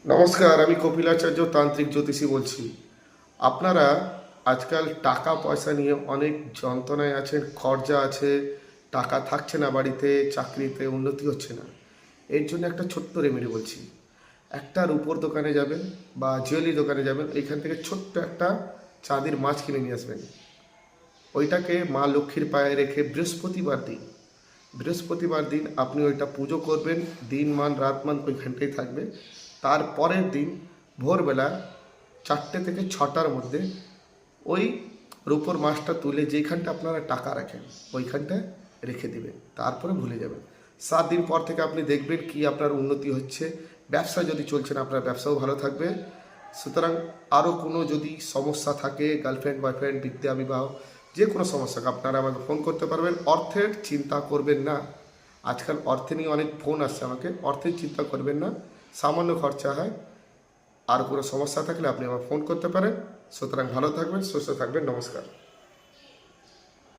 নমস্কার, আমি কপিলাচার্য তান্ত্রিক জ্যোতিষী বলছি। আপনারা আজকাল টাকা পয়সা নিয়ে অনেক যন্ত্রণায় আছেন, খরচা আছে, টাকা থাকছে না বাড়িতে, চাকরিতে উন্নতি হচ্ছে না। এর জন্য একটা ছোট্ট রেমেডি বলছি। একটা রূপোর দোকানে যাবেন বা জুয়েলারি দোকানে যাবেন, এইখান থেকে ছোট্ট একটা চাঁদির মাছ কিনে নিয়ে আসবেন। ওইটাকে মা লক্ষ্মীর পায়ে রেখে বৃহস্পতিবার দিন আপনি ওইটা পুজো করবেন। দিন মান রাত মান ওইখানটাই থাকবে। তারপরের দিন ভোরবেলা 4টে থেকে 6টার মধ্যে ওই রূপোর মাছটা তুলে যেইখানটা আপনারা টাকা রাখেন ওইখানটায় রেখে দেবেন, তারপরে ভুলে যাবেন। 7 দিন পর থেকে আপনি দেখবেন কি আপনার উন্নতি হচ্ছে। ব্যবসা যদি চলছে না, আপনার ব্যবসাও ভালো থাকবে। সুতরাং আরও কোনো যদি সমস্যা থাকে, গার্লফ্রেন্ড বয়ফ্রেন্ড, বিদ্যা বিবাহ, যে কোনো সমস্যাকে আপনারা আমাকে ফোন করতে পারবেন। অর্থের চিন্তা করবেন না। আজকাল অর্থে নিয়ে অনেক ফোন আসছে আমাকে, অর্থের চিন্তা করবেন না, সামান্য খরচা হয়। আর কোনো সমস্যা থাকলে আপনি আমার ফোন করতে পারেন। সুতরাং ভালো থাকবেন, সুস্থ থাকবেন। নমস্কার।